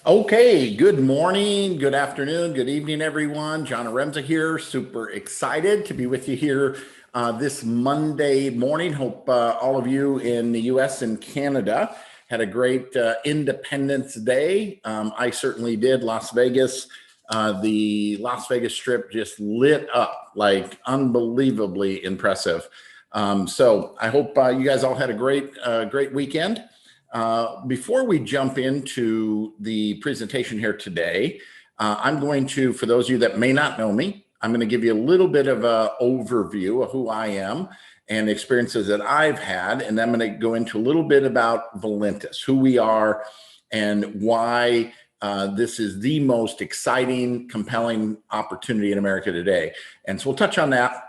Okay, good morning, good afternoon, good evening, everyone. John Haremza here. Super excited to be with you here this Monday morning. Hope all of you in the US and Canada had a great Independence Day. I certainly did. Las Vegas, the Las Vegas Strip just lit up, like unbelievably impressive. So I hope you guys all had a great weekend. Before we jump into the presentation here today, I'm going to, for those of you that may not know me, I'm going to give you a little bit of an overview of who I am and experiences that I've had. And then I'm going to go into a little bit about Valentines, who we are and why this is the most exciting, compelling opportunity in America today. And so we'll touch on that.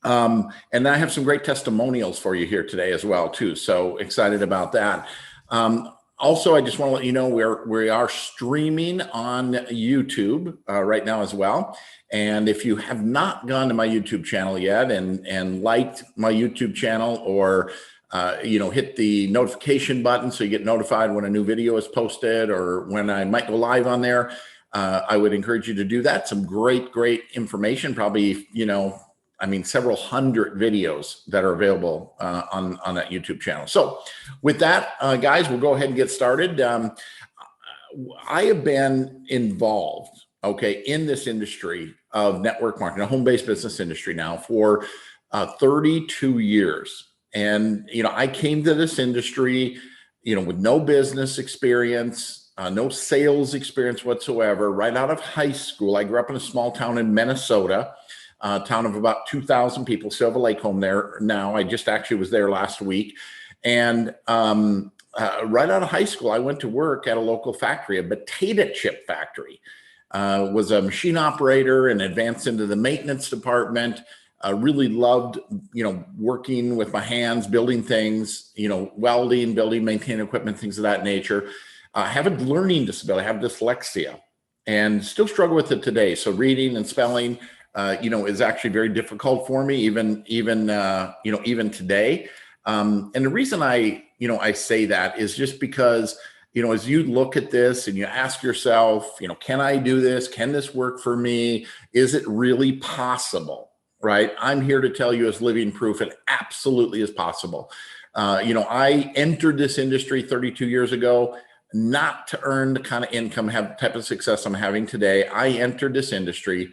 And I have some great testimonials for you here today as well, too. So excited about that. Also, I just want to let you know we are streaming on YouTube right now as well. And if you have not gone to my YouTube channel yet and liked my YouTube channel or hit the notification button so you get notified when a new video is posted or when I might go live on there, I would encourage you to do that. Some great information, probably, several hundred videos that are available on that YouTube channel. So with that, guys, we'll go ahead and get started. I have been involved, in this industry of network marketing, a home-based business industry now for 32 years. And, I came to this industry, with no business experience, no sales experience whatsoever, right out of high school. I grew up in a small town in Minnesota. Town of about 2,000 people, still have a lake home there now. I just actually was there last week. And right out of high school, I went to work at a local factory, a potato chip factory. Was a machine operator and advanced into the maintenance department. Really loved, working with my hands, building things, welding, building, maintaining equipment, things of that nature. I have a learning disability, I have dyslexia, and still struggle with it today. So reading and spelling is actually very difficult for me, even today. And the reason I say that is just because, as you look at this and you ask yourself, can I do this? Can this work for me? Is it really possible? Right? I'm here to tell you as living proof it absolutely is possible. I entered this industry 32 years ago, not to earn the kind of income, have the type of success I'm having today. I entered this industry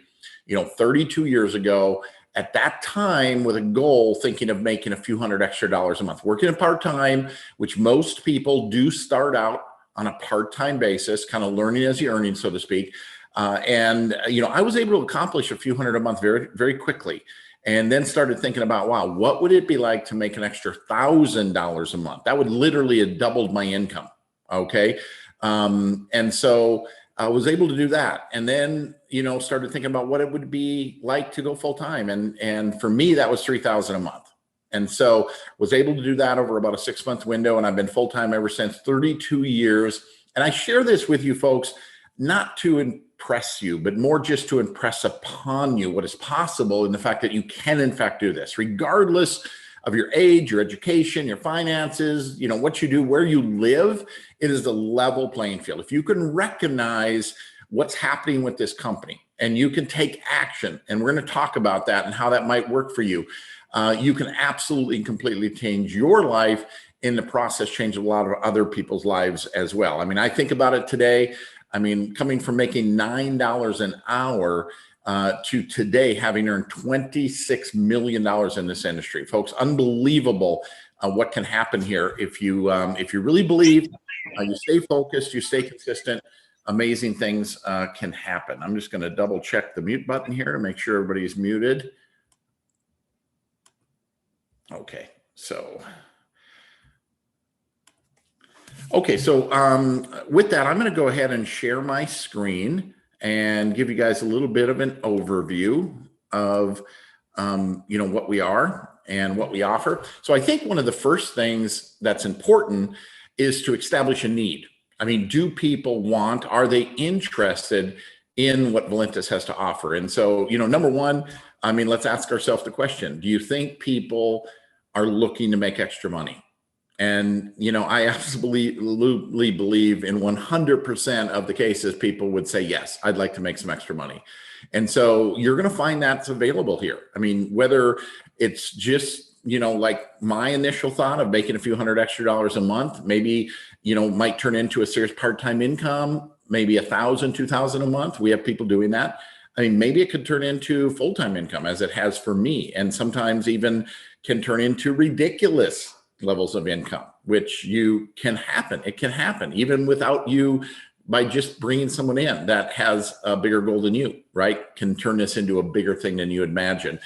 32 years ago, at that time with a goal, thinking of making a few hundred extra dollars a month, working a part-time, which most people do start out on a part-time basis, kind of learning as you're earning, so to speak. I was able to accomplish a few hundred a month very, very quickly. And then started thinking about, wow, what would it be like to make an extra $1,000 a month? That would literally have doubled my income. Okay. And so I was able to do that. And then, started thinking about what it would be like to go full time. And for me, that was $3,000 a month. And so was able to do that over about a 6-month window. And I've been full time ever since, 32 years. And I share this with you folks, not to impress you, but more just to impress upon you what is possible in the fact that you can in fact do this, regardless of your age, your education, your finances, what you do, where you live. It is a level playing field. If you can recognize what's happening with this company and you can take action, and we're going to talk about that and how that might work for you, you can absolutely and completely change your life, in the process change a lot of other people's lives as well. I think about it today. Coming from making $9 an hour to today having earned $26 million in this industry. Folks, unbelievable what can happen here if you really believe, you stay focused, you stay consistent, amazing things can happen. I'm just going to double check the mute button here to make sure everybody's muted. Okay, so with that, I'm going to go ahead and share my screen and give you guys a little bit of an overview of, what we are and what we offer. So I think one of the first things that's important is to establish a need. Do people want, are they interested in what Valentines has to offer? And so, number one, let's ask ourselves the question, do you think people are looking to make extra money? And, I absolutely believe in 100% of the cases, people would say, yes, I'd like to make some extra money. And so you're going to find that's available here. I mean, whether it's just, like my initial thought of making a few $100 extra a month, maybe, might turn into a serious part-time income, maybe $1,000, $2,000 a month. We have people doing that. I mean, maybe it could turn into full-time income as it has for me, and sometimes even can turn into ridiculous levels of income, which can happen. It can happen even without you, by just bringing someone in that has a bigger goal than you, right? Can turn this into a bigger thing than you imagine.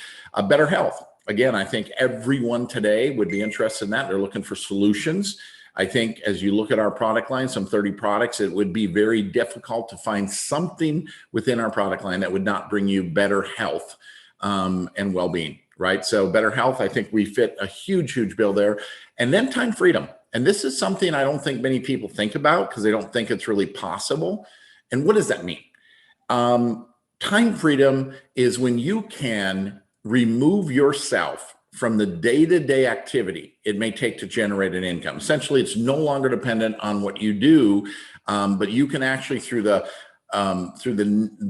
Better health. Again, I think everyone today would be interested in that. They're looking for solutions. I think as you look at our product line, some 30 products, it would be very difficult to find something within our product line that would not bring you better health and well-being, right? So better health, I think we fit a huge, huge bill there. And then time freedom. And this is something I don't think many people think about because they don't think it's really possible. And what does that mean? Time freedom is when you can remove yourself from the day-to-day activity it may take to generate an income. Essentially, it's no longer dependent on what you do, but you can actually, through the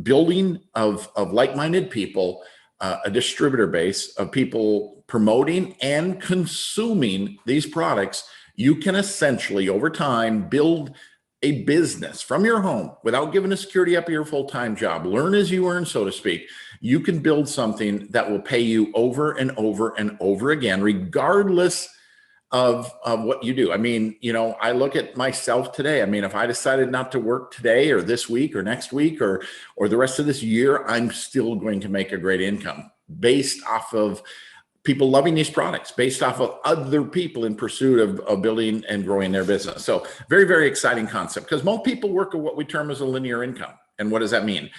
building of like-minded people, a distributor base of people promoting and consuming these products, you can essentially, over time, build a business from your home without giving the security up of your full-time job. Learn as you earn, so to speak. You can build something that will pay you over and over and over again, regardless of what you do. I mean, I look at myself today. I mean, if I decided not to work today or this week or next week or the rest of this year, I'm still going to make a great income based off of people loving these products, based off of other people in pursuit of building and growing their business. So very, very exciting concept, because most people work at what we term as a linear income. And what does that mean?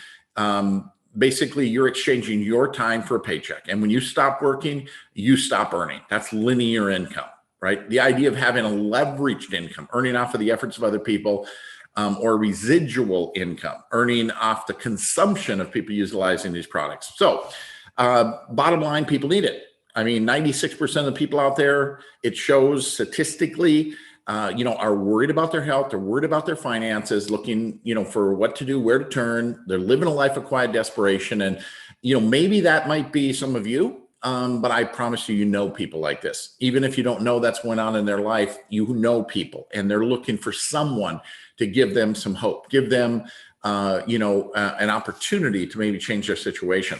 Basically, you're exchanging your time for a paycheck. And when you stop working, you stop earning. That's linear income, right? The idea of having a leveraged income, earning off of the efforts of other people, or residual income, earning off the consumption of people utilizing these products. So bottom line, people need it. I mean, 96% of the people out there, it shows statistically, are worried about their health. They're worried about their finances, looking, for what to do, where to turn. They're living a life of quiet desperation. And, maybe that might be some of you, but I promise you, people like this. Even if you don't know that's going on in their life, you know people, and they're looking for someone to give them some hope, give them, an opportunity to maybe change their situation.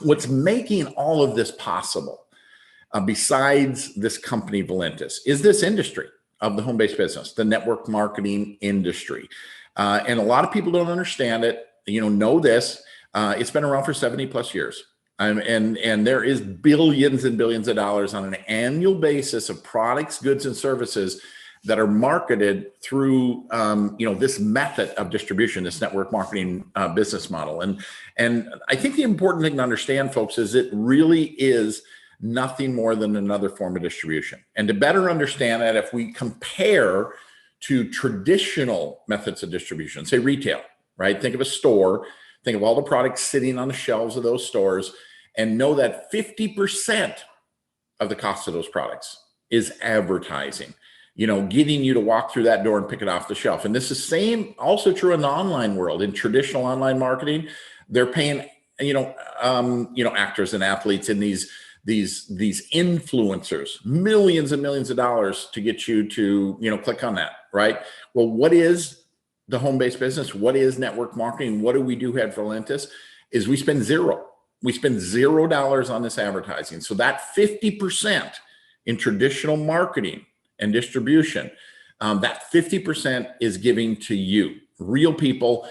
What's making all of this possible, besides this company, Valentines, is this industry of the home-based business, the network marketing industry. And a lot of people don't understand it, know this. It's been around for 70 plus years. And there is billions and billions of dollars on an annual basis of products, goods, and services that are marketed through, this method of distribution, this network marketing business model. And I think the important thing to understand, folks, is it really is nothing more than another form of distribution. And to better understand that, if we compare to traditional methods of distribution, say retail, right? Think of a store, think of all the products sitting on the shelves of those stores, and know that 50% of the cost of those products is advertising, getting you to walk through that door and pick it off the shelf. And this is also true in the online world. In traditional online marketing, they're paying, actors and athletes in these influencers, millions and millions of dollars to get you to, click on that, right? Well, what is the home-based business? What is network marketing? What do we do at Valentines? Is we spend zero. We spend $0 on this advertising. So that 50% in traditional marketing and distribution, that 50% is giving to you, real people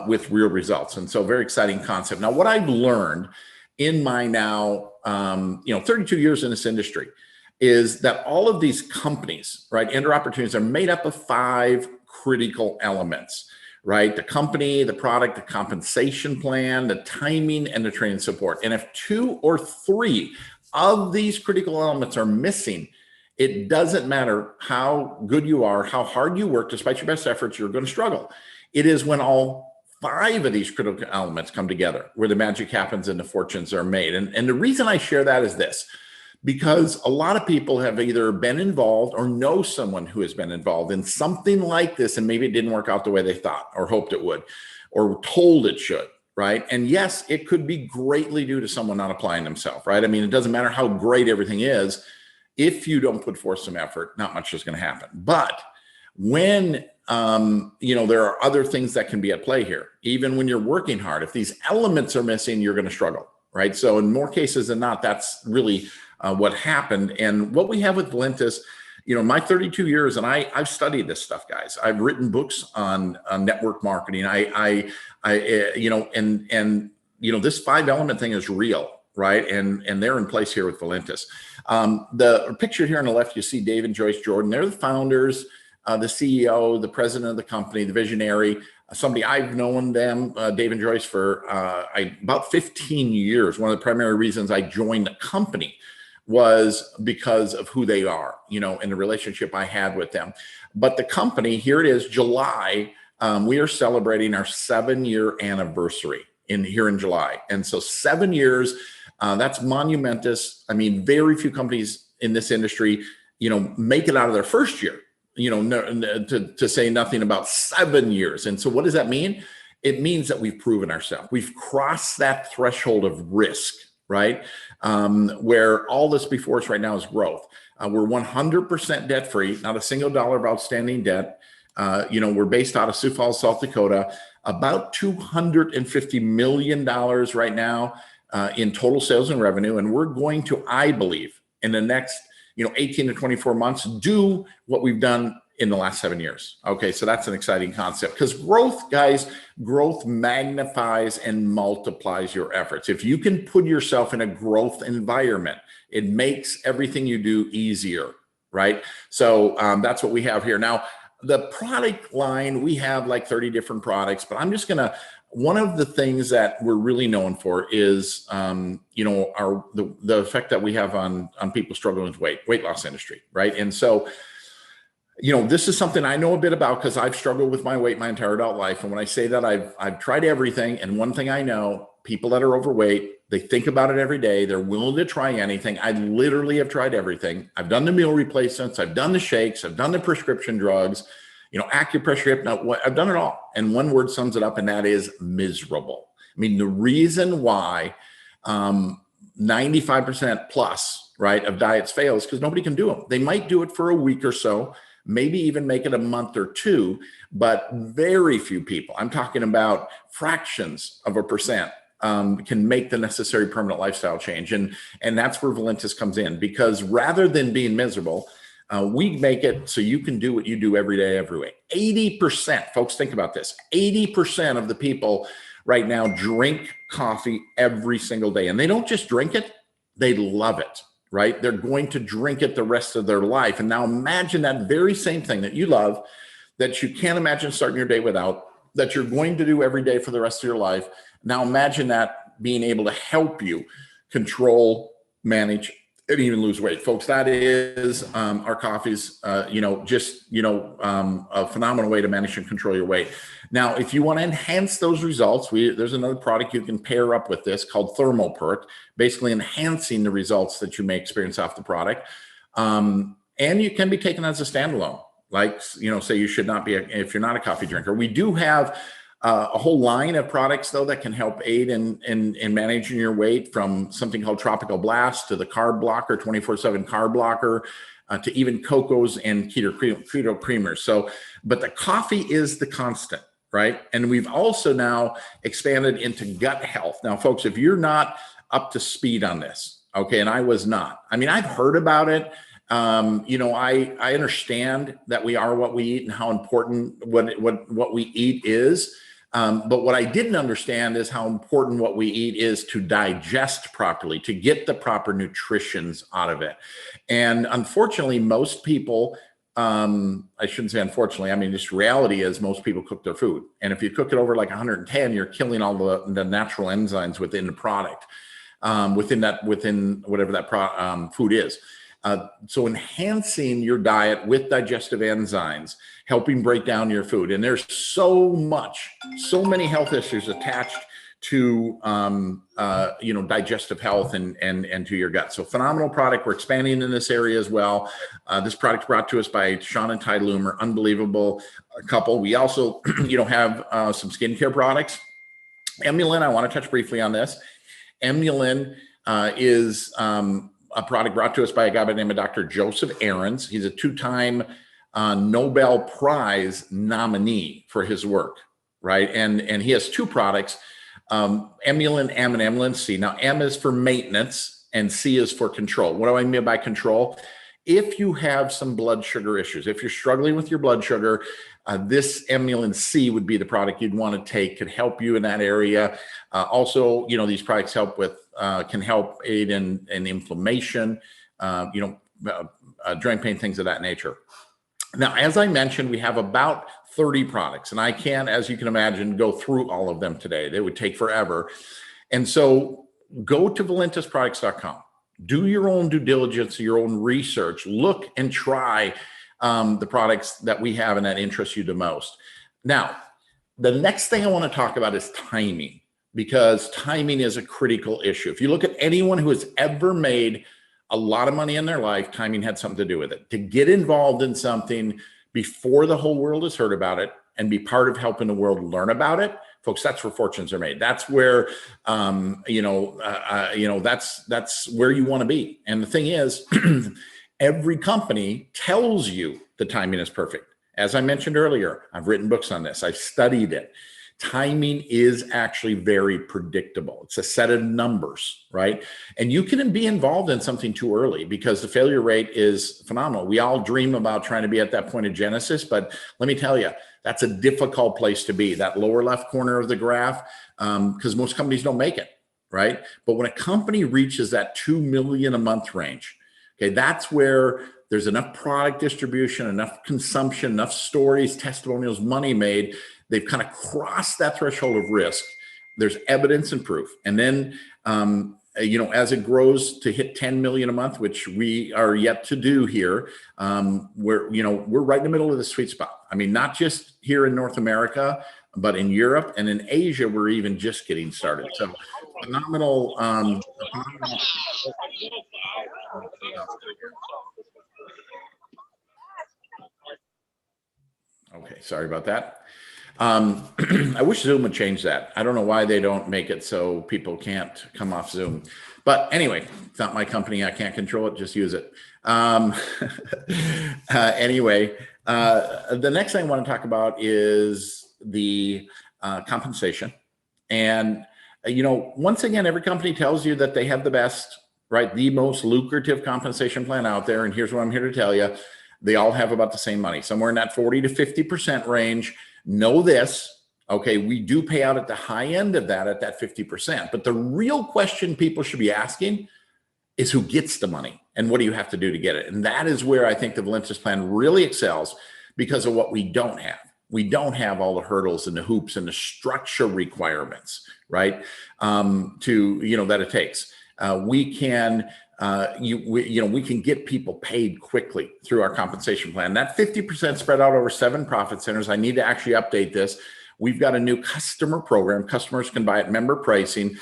with real results. And so very exciting concept. Now, what I've learned in my now, 32 years in this industry, is that all of these companies, right, and their opportunities are made up of 5 critical elements, right? The company, the product, the compensation plan, the timing, and the training support. And if 2 or 3 of these critical elements are missing, it doesn't matter how good you are, how hard you work, despite your best efforts, you're going to struggle. It is when all 5 of these critical elements come together where the magic happens and the fortunes are made. And the reason I share that is this, because a lot of people have either been involved or know someone who has been involved in something like this, and maybe it didn't work out the way they thought or hoped it would, or told it should, right? And yes, it could be greatly due to someone not applying themselves, right? I mean, it doesn't matter how great everything is. If you don't put forth some effort, not much is going to happen. But when there are other things that can be at play here, even when you're working hard, if these elements are missing, you're going to struggle, right? So in more cases than not, that's really what happened. And what we have with Valentines, my 32 years, and I've studied this stuff, guys. I've written books on network marketing. This 5-element thing is real, right? And they're in place here with Valentines. The picture here on the left, you see Dave and Joyce Jordan. They're the founders, the CEO, the president of the company, the visionary. Somebody I've known them, Dave and Joyce, for about 15 years. One of the primary reasons I joined the company was because of who they are, and the relationship I had with them. But the company, here it is, July, we are celebrating our 7-year anniversary here in July. And so 7 years, that's monumentous. I mean, very few companies in this industry, make it out of their first year, to say nothing about 7 years. And so what does that mean? It means that we've proven ourselves. We've crossed that threshold of risk, right? Where all this before us right now is growth. We're 100% debt free, not a single dollar of outstanding debt. We're based out of Sioux Falls, South Dakota, about $250 million right now in total sales and revenue. And we're going to, I believe, in the next 18 to 24 months, do what we've done in the last 7 years. Okay, so that's an exciting concept, because growth, guys, growth magnifies and multiplies your efforts. If you can put yourself in a growth environment, it makes everything you do easier, right? So that's what we have here. Now, the product line, we have like 30 different products, but I'm just gonna, one of the things that we're really known for is, the effect that we have on people struggling with weight loss industry, right? And so, this is something I know a bit about because I've struggled with my weight my entire adult life. And when I say that, I've tried everything. And one thing I know, people that are overweight, they think about it every day. They're willing to try anything. I literally have tried everything. I've done the meal replacements. I've done the shakes. I've done the prescription drugs, acupressure, I've done it all. And one word sums it up, and that is miserable. I mean, the reason why 95% plus, right, of diets fail is because nobody can do them. They might do it for a week or so, maybe even make it a month or two, but very few people, I'm talking about fractions of a percent, can make the necessary permanent lifestyle change. And that's where Valentines comes in, because rather than being miserable, we make it so you can do what you do every day, every way. 80%, folks, think about this. 80% of the people right now drink coffee every single day. And they don't just drink it, they love it, right? They're going to drink it the rest of their life. And now imagine that very same thing that you love, that you can't imagine starting your day without, that you're going to do every day for the rest of your life. Now imagine that being able to help you control, manage, and even lose weight. Folks, that is our coffees, a phenomenal way to manage and control your weight. Now, if you want to enhance those results, there's another product you can pair up with this called Perk, basically enhancing the results that you may experience off the product. And you can be taken as a standalone, like, say you should not be, if you're not a coffee drinker. We do have a whole line of products, though, that can help aid in managing your weight, from something called Tropical Blast to the Carb Blocker, 24/7 Carb Blocker, to even Cocos and keto creamers. So, but the coffee is the constant, right? And we've also now expanded into gut health. Now, folks, if you're not up to speed on this, okay, and I was not. I mean, I've heard about it. I understand that we are what we eat and how important what we eat is. But what I didn't understand is how important what we eat is to digest properly, to get the proper nutritions out of it. And unfortunately, most people, I shouldn't say unfortunately, I mean, just reality is most people cook their food. And if you cook it over like 110, you're killing all the natural enzymes within the product, within whatever that food is. So enhancing your diet with digestive enzymes, helping break down your food. And there's so many health issues attached to digestive health and to your gut. So phenomenal product. We're expanding in this area as well. This product brought to us by Sean and Ty Loomer, unbelievable couple. We also have some skincare products. Emulin, I want to touch briefly on this. Emulin is a product brought to us by a guy by the name of Dr. Joseph Ahrens. He's a 2-time Nobel Prize nominee for his work, right? And he has 2 products, Emulin M and Emulin C. Now, M is for maintenance and C is for control. What do I mean by control? If you have some blood sugar issues, if you're struggling with your blood sugar, this Emulin C would be the product you'd want to take, could help you in that area. Also, these products can help aid in inflammation, joint pain, things of that nature. Now, as I mentioned, we have about 30 products, and I can't, as you can imagine, go through all of them today. They would take forever. And so go to valentisproducts.com. Do your own due diligence, your own research, look and try the products that we have and that interest you the most. Now, the next thing I want to talk about is timing, because timing is a critical issue. If you look at anyone who has ever made a lot of money in their life, timing had something to do with it. To get involved in something before the whole world has heard about it and be part of helping the world learn about it, folks, that's where fortunes are made. That's where, that's where you want to be. And the thing is, every company tells you the timing is perfect. As I mentioned earlier, I've written books on this. I've studied it. Timing is actually very predictable. It's a set of numbers, right? And you can be involved in something too early because the failure rate is phenomenal. We all dream about trying to be at that point of genesis, but let me tell you, that's a difficult place to be, that lower left corner of the graph, because most companies don't make it, right? But when a company reaches that 2 million a month range, okay, that's where there's enough product distribution, enough consumption, enough stories, testimonials, money made. They've kind of crossed that threshold of risk. There's evidence and proof. And then, as it grows to hit 10 million a month, which we are yet to do here, we're right in the middle of the sweet spot. I mean, not just here in North America, but in Europe and in Asia, we're even just getting started. So phenomenal. Okay, sorry about that. I wish Zoom would change that. I don't know why they don't make it so people can't come off Zoom. But anyway, it's not my company. I can't control it. Just use it. Anyway, the next thing I want to talk about is the compensation. And, once again, every company tells you that they have the best, right, the most lucrative compensation plan out there. And here's what I'm here to tell you. They all have about the same money, somewhere in that 40 to 50% range. Know this, okay, we do pay out at the high end of that at that 50%. But the real question people should be asking is who gets the money and what do you have to do to get it? And that is where I think the Valentis plan really excels because of what we don't have. We don't have all the hurdles and the hoops and the structure requirements, right? That it takes. We can get people paid quickly through our compensation plan. That 50% spread out over 7 profit centers. I need to actually update this. We've got a new customer program. Customers can buy at member pricing.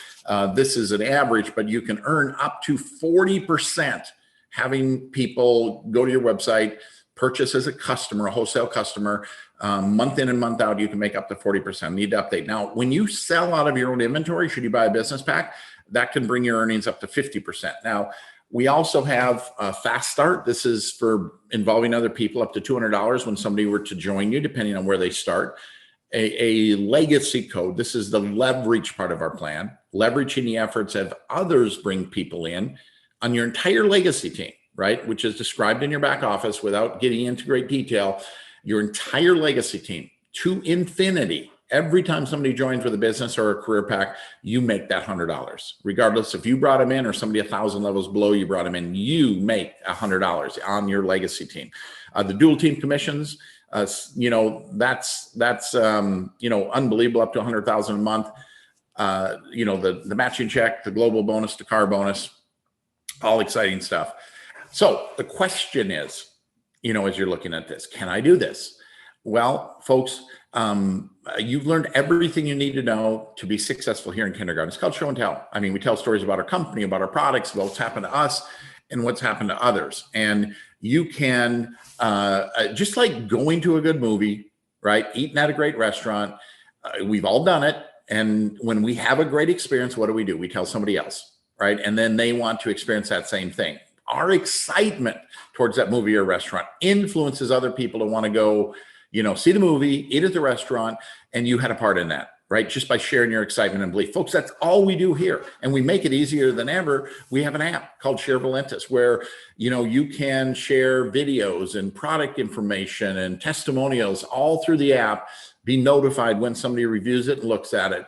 This is an average, but you can earn up to 40% having people go to your website, purchase as a customer, a wholesale customer, month in and month out, you can make up to 40%. Need to update. Now, when you sell out of your own inventory, should you buy a business pack, that can bring your earnings up to 50%. Now, we also have a fast start. This is for involving other people up to $200 when somebody were to join you, depending on where they start. A legacy code. This is the leverage part of our plan, leveraging the efforts of others bring people in on your entire legacy team, right? Which is described in your back office without getting into great detail. Your entire legacy team to infinity. Every time somebody joins with a business or a career pack, you make that $100. Regardless if you brought them in or somebody 1,000 levels below you brought them in, you make $100 on your legacy team. The dual team commissions, that's unbelievable, up to 100,000 a month. The matching check, the global bonus, the car bonus, all exciting stuff. So the question is, as you're looking at this, can I do this? Well, folks, you've learned everything you need to know to be successful here in kindergarten. It's called show and tell. I mean, we tell stories about our company, about our products, about what's happened to us and what's happened to others. And you can, just like going to a good movie, right? Eating at a great restaurant. We've all done it. And when we have a great experience, what do? We tell somebody else, right? And then they want to experience that same thing. Our excitement towards that movie or restaurant influences other people to want to go, see the movie, eat at the restaurant, and you had a part in that, right? Just by sharing your excitement and belief. Folks, that's all we do here. And we make it easier than ever. We have an app called Share Valentines where, you can share videos and product information and testimonials all through the app, be notified when somebody reviews it and looks at it.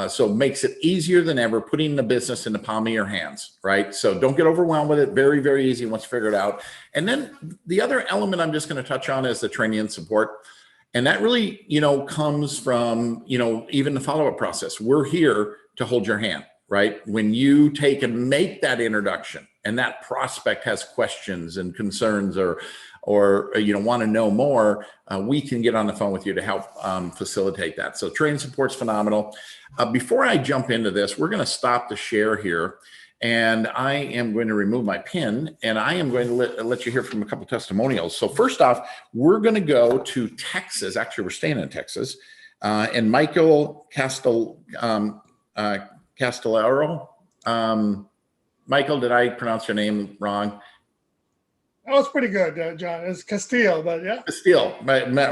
So it makes it easier than ever, putting the business in the palm of your hands, right? So don't get overwhelmed with it. Very, very easy once you figure it out. And then the other element I'm just going to touch on is the training and support. And that really, comes from, even the follow-up process. We're here to hold your hand, right? When you take and make that introduction and that prospect has questions and concerns or want to know more, we can get on the phone with you to help facilitate that. So training support's phenomenal. Before I jump into this, we're going to stop the share here. And I am going to remove my pin and I am going to let you hear from a couple of testimonials. So first off, we're going to go to Texas. Actually, we're staying in Texas. And Michael Castellaro. Michael, did I pronounce your name wrong? That was pretty good, John. It's Castillo, but yeah. Castillo,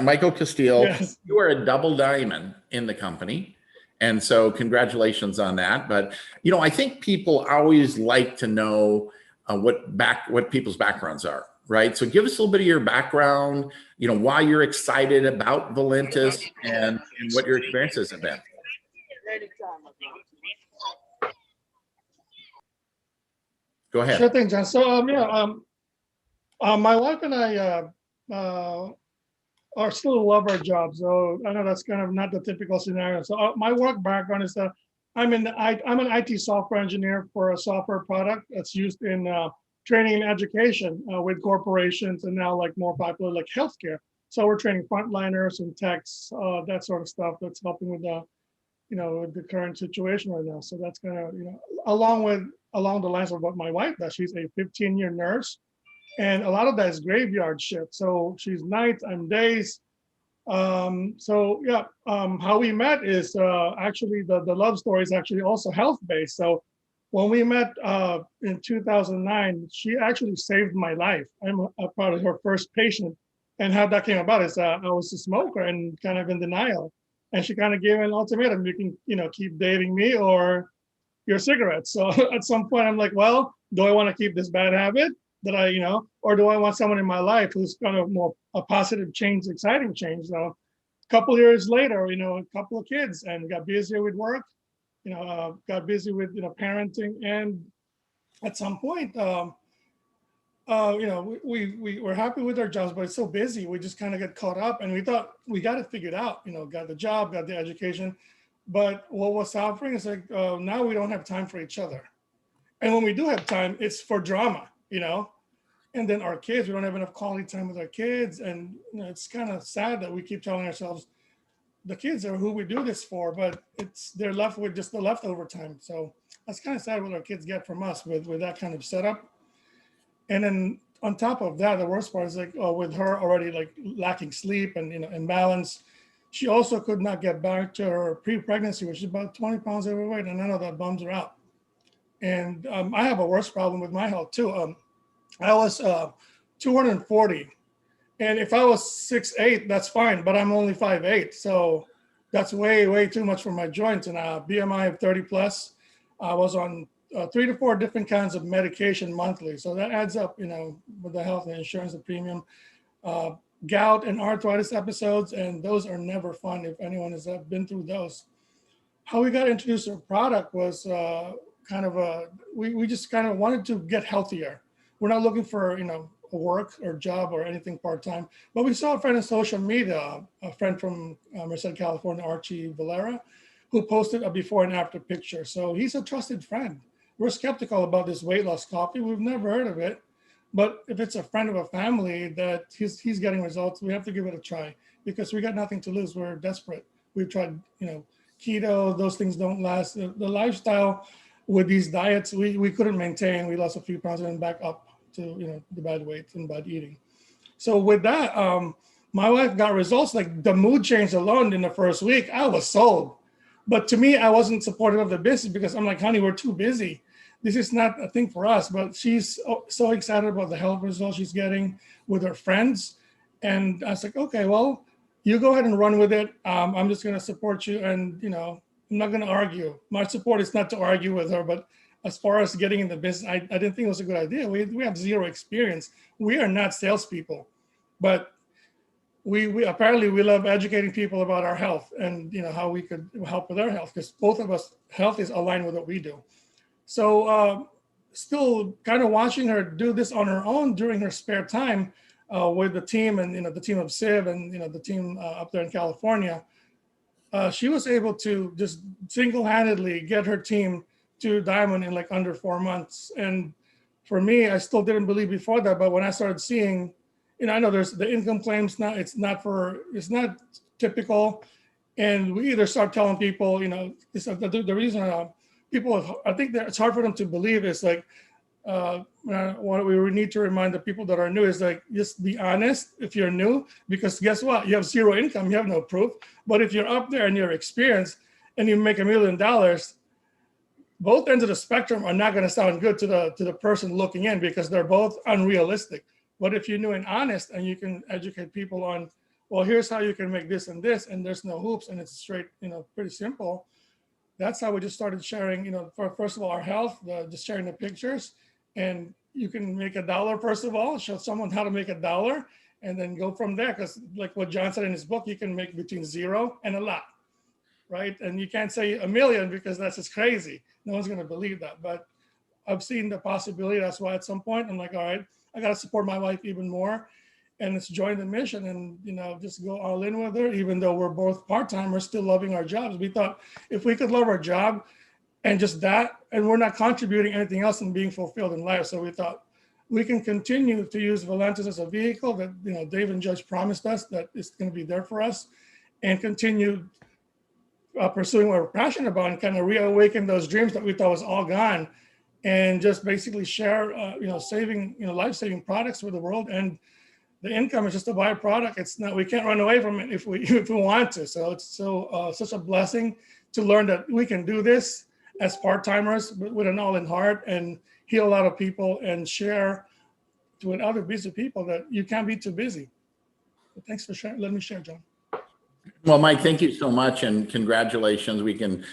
Michael Castillo. Yes. You are a double diamond in the company. And so congratulations on that. But, I think people always like to know what people's backgrounds are, right? So give us a little bit of your background, why you're excited about Valentines and what your experiences have been. Go ahead. Sure thing, John. So, my wife and I are still love our jobs. So I know that's kind of not the typical scenario. So my work background is that I'm an IT software engineer for a software product that's used in training and education with corporations and now like more popular like healthcare. So we're training frontliners and techs, that sort of stuff that's helping with the, with the current situation right now. So that's kind of, along the lines of what my wife does. She's a 15-year nurse. And a lot of that is graveyard shift. So she's nights, I'm days. How we met is actually the love story is actually also health-based. So when we met in 2009, she actually saved my life. I'm probably her first patient. And how that came about is I was a smoker and kind of in denial. And she kind of gave an ultimatum, you can, keep dating me or your cigarettes. So at some point I'm like, well, do I want to keep this bad habit? That I, or do I want someone in my life who's kind of more a positive change, exciting change? So a couple years later, a couple of kids and got busier with work, got busy with, parenting. And at some point, we were happy with our jobs, but it's so busy. We just kind of get caught up and we thought we got it figured out, got the job, got the education. But what was suffering is like, now we don't have time for each other. And when we do have time, it's for drama, And then our kids, we don't have enough quality time with our kids. And it's kind of sad that we keep telling ourselves the kids are who we do this for, but they're left with just the leftover time. So that's kind of sad what our kids get from us with that kind of setup. And then on top of that, the worst part is like, with her already like lacking sleep and, imbalance, she also could not get back to her pre-pregnancy, which is about 20 pounds overweight. And I know that bums her out. And I have a worse problem with my health too. I was 240. And if I was 6'8", that's fine, but I'm only 5'8". So that's way, way too much for my joints. And BMI of 30 plus. I was on 3 to 4 different kinds of medication monthly. So that adds up, with the health and insurance, the premium. Gout and arthritis episodes, and those are never fun if anyone has been through those. How we got introduced to a product was we just kind of wanted to get healthier. We're not looking for, a work or job or anything part-time, but we saw a friend on social media, a friend from Merced, California, Archie Valera, who posted a before and after picture. So he's a trusted friend. We're skeptical about this weight loss coffee. We've never heard of it, but if it's a friend of a family that he's getting results, we have to give it a try. because we got nothing to lose. We're desperate. We've tried, keto, those things don't last. The lifestyle with these diets, we couldn't maintain. We lost a few pounds and then back up to, the bad weight and bad eating. So with that, my wife got results. Like the mood change alone in the first week, I was sold. But to me, I wasn't supportive of the business because I'm like, honey, we're too busy. This is not a thing for us. But she's so excited about the health results she's getting with her friends. And I was like, okay, well, you go ahead and run with it. I'm just going to support you. And, I'm not going to argue. My support is not to argue with her. But as far as getting in the business, I didn't think it was a good idea. We have zero experience. We are not salespeople. But we apparently we love educating people about our health and how we could help with our health, because both of us health is aligned with what we do. So still kind of watching her do this on her own during her spare time with the team and the team of Civ and the team up there in California. She was able to just single-handedly get her team to Diamond in like under 4 months. And for me, I still didn't believe before that, but when I started seeing, I know there's the income claims. It's not typical, and we either start telling people, the reason people, I think that it's hard for them to believe is like, what we need to remind the people that are new is like, just be honest if you're new, because guess what? You have zero income, you have no proof. But if you're up there and you're experienced and you make $1 million, both ends of the spectrum are not going to sound good to the person looking in, because they're both unrealistic. But if you're new and honest and you can educate people on, well, here's how you can make this, and there's no hoops and it's straight, pretty simple. That's how we just started sharing, first of all, our health, just sharing the pictures. And you can make $1, first of all, show someone how to make $1 and then go from there. Because like what John said in his book, you can make between 0 and a lot, right? And you can't say $1 million because that's just crazy. No one's going to believe that. But I've seen the possibility. That's why at some point I'm like, all right, I got to support my wife even more. And let's join the mission and, just go all in with her, even though we're both part-timers, still loving our jobs. We thought if we could love our job and just that, and we're not contributing anything else and being fulfilled in life. So we thought we can continue to use Valentines as a vehicle that, Dave and Judge promised us that it's going to be there for us, and continue pursuing what we're passionate about and kind of reawaken those dreams that we thought was all gone, and just basically share, saving, life-saving products with the world. And the income is just a byproduct. It's not, we can't run away from it if we want to. So it's such a blessing to learn that we can do this as part-timers with an all-in heart and heal a lot of people and share with other busy people that you can't be too busy. So thanks for sharing. Let me share, John. Well, Mike, thank you so much, and congratulations. We can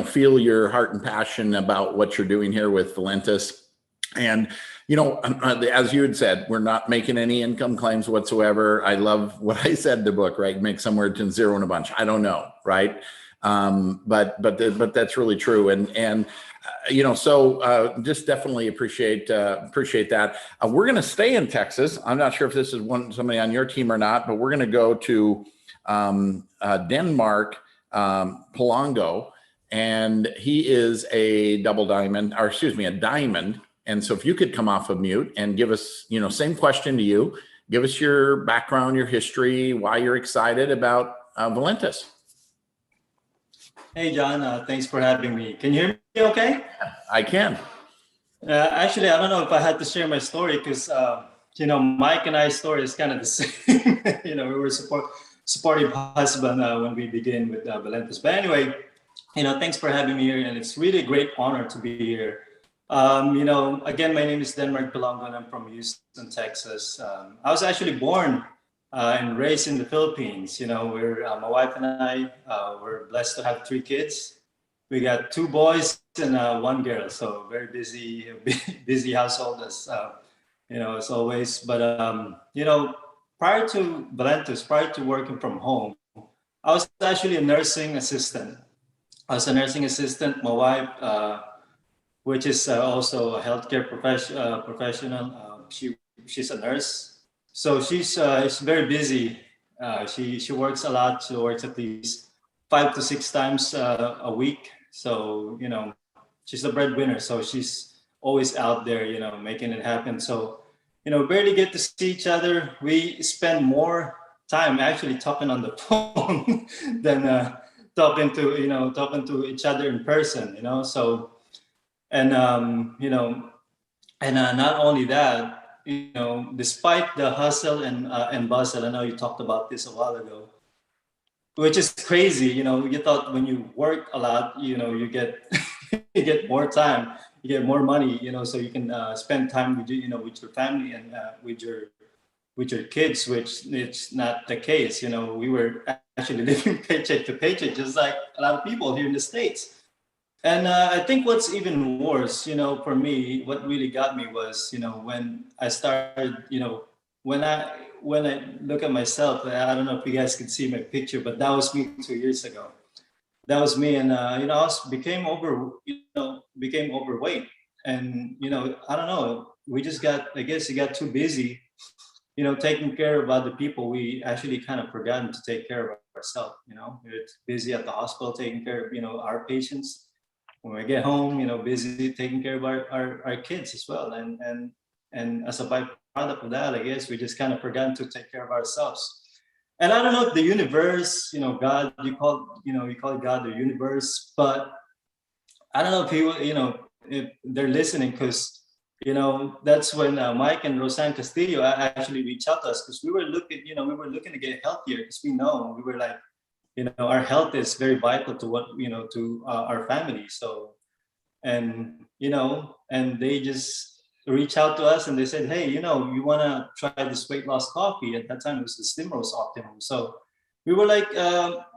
feel your heart and passion about what you're doing here with Valentines. And, as you had said, we're not making any income claims whatsoever. I love what I said in the book, right? Make somewhere between 0 and a bunch. I don't know, right? But that's really true. And just definitely appreciate that. We're going to stay in Texas. I'm not sure if this is somebody on your team or not, but we're going to go to Denmark, Pilongo, and he is a diamond. And so if you could come off of mute and give us, same question to you, give us your background, your history, why you're excited about Valentines. Hey, John, thanks for having me. Can you hear me okay? I can. Actually, I don't know if I had to share my story because, Mike and I's story is kind of the same. We were supportive husband when we began with Valentines. But anyway, thanks for having me here. And it's really a great honor to be here. Again, my name is Denmark Pilongo, and I'm from Houston, Texas. I was actually born and raised in the Philippines. My wife and I were blessed to have 3 kids. We got 2 boys and 1 girl, so very busy household as always. But prior to Valentines, prior to working from home, I was actually a nursing assistant. My wife, which is also a healthcare professional. She's a nurse, so she's very busy. She works a lot. She works at least 5 to 6 times a week. So she's the breadwinner. So she's always out there, making it happen. So barely get to see each other. We spend more time actually talking on the phone than talking to each other in person, So, and not only that, despite the hustle and bustle, I know you talked about this a while ago, which is crazy. You thought when you work a lot, you get you get more time, you get more money, so you can spend time with with your family and with your kids, which it's not the case. We were actually living paycheck to paycheck, just like a lot of people here in the States. And I think what's even worse, for me, what really got me was, when I started, when I look at myself, I don't know if you guys can see my picture, but that was me 2 years ago. That was me, and I became overweight, and I don't know, we just got, I guess, you got too busy, taking care of other people. We actually kind of forgotten to take care of ourselves. We're busy at the hospital taking care of our patients. When we get home, busy taking care of our kids as well. And as a byproduct of that, I guess we just kind of forgotten to take care of ourselves. And I don't know if the universe, God, you call it God, the universe, but I don't know if people, if they're listening, because that's when Mike and Roseanne Castillo actually reached out to us, because we were looking to get healthier, because we were like, our health is very vital to to our family. So, and and they just reached out to us and they said, hey, you want to try this weight loss coffee? At that time, it was the Slim Rose Optimum. So we were like,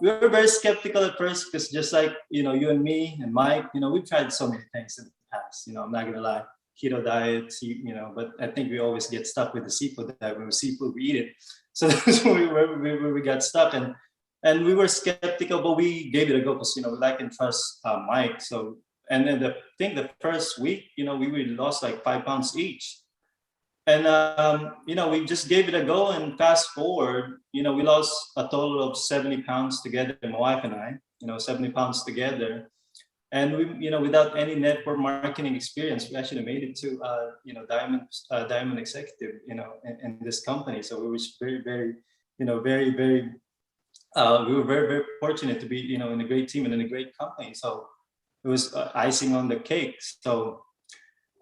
we were very skeptical at first, because just like you and me and Mike, we've tried so many things in the past. I'm not gonna lie, keto diet, but I think we always get stuck with the seafood diet. When we seafood, we eat it. So that's where we got stuck, and we were skeptical, but we gave it a go, because we like and trust Mike. So, and then the first week, we really lost like 5 pounds each. And we just gave it a go, and fast forward, we lost a total of 70 pounds together, my wife and I, 70 pounds together. And we, without any network marketing experience, we actually made it to, diamond executive, in this company. So we were very, very, very, very, we were very, very fortunate to be, in a great team and in a great company. So it was icing on the cake. So,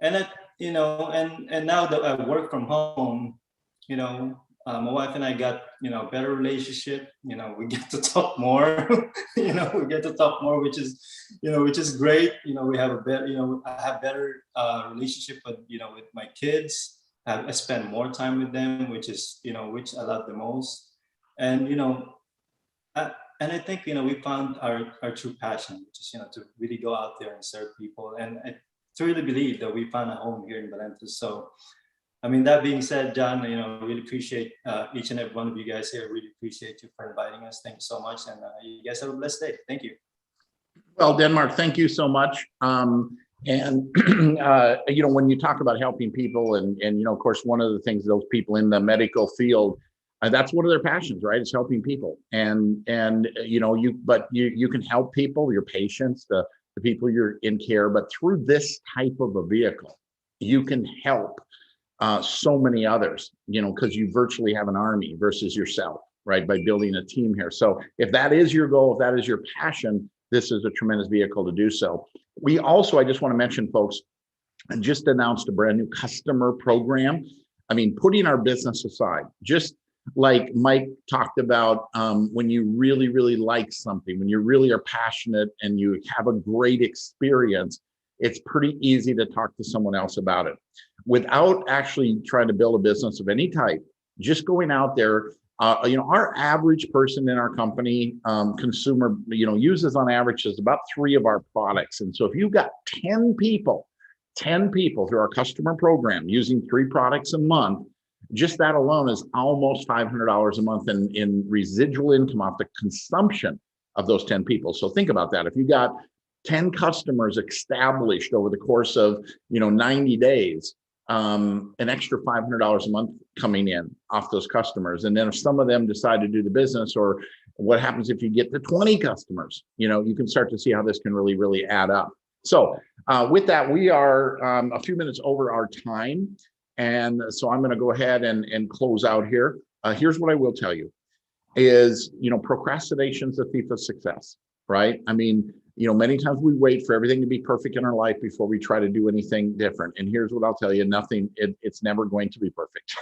and that, and now that I work from home, my wife and I got, better relationship. We get to talk more. We get to talk more, which is great. We have a better, I have better relationship with my kids. I spend more time with them, which which I love the most. And and I think we found our true passion, which is to really go out there and serve people. And I truly believe that we found a home here in Valentines. So, I mean, that being said, John, really appreciate each and every one of you guys here. Really appreciate you for inviting us. Thank you so much, and you guys have a blessed day. Thank you. Well, Denmark, thank you so much. And when you talk about helping people, and of course, one of the things those people in the medical field, that's one of their passions, right? It's helping people. And you can help people, your patients, the people you're in care, but through this type of a vehicle, you can help so many others, because you virtually have an army versus yourself, right? By building a team here. So if that is your goal, if that is your passion, this is a tremendous vehicle to do so. We also, I just want to mention, folks, just announced a brand new customer program. I mean, putting our business aside, just like Mike talked about, when you really, really like something, when you really are passionate and you have a great experience, it's pretty easy to talk to someone else about it without actually trying to build a business of any type. Just going out there, our average person in our company, consumer, uses on average is about 3 of our products. And so if you've got 10 people through our customer program using 3 products a month, just that alone is almost $500 a month in residual income off the consumption of those 10 people. So think about that. If you got 10 customers established over the course of 90 days, an extra $500 a month coming in off those customers. And then if some of them decide to do the business, or what happens if you get to 20 customers, you can start to see how this can really, really add up. So with that, we are a few minutes over our time. And so I'm going to go ahead and close out here. Here's what I will tell you. is, procrastination's a thief of success, right? I mean, many times we wait for everything to be perfect in our life before we try to do anything different. And here's what I'll tell you, it's never going to be perfect.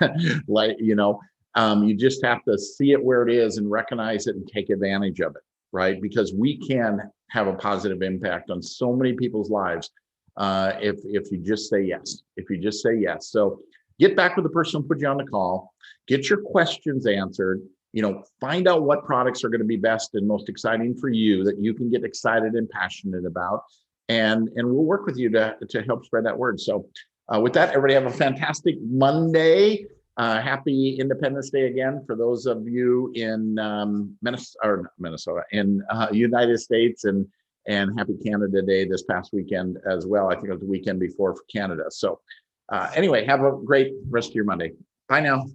You just have to see it where it is and recognize it and take advantage of it, right? Because we can have a positive impact on so many people's lives if you just say yes. If you just say yes. So get back with the person who put you on the call, get your questions answered, find out what products are going to be best and most exciting for you that you can get excited and passionate about. And we'll work with you to help spread that word. So with that, everybody have a fantastic Monday. Happy Independence Day again for those of you in Minnesota, in United States, and happy Canada Day this past weekend as well. I think it was the weekend before for Canada. So anyway, have a great rest of your Monday. Bye now.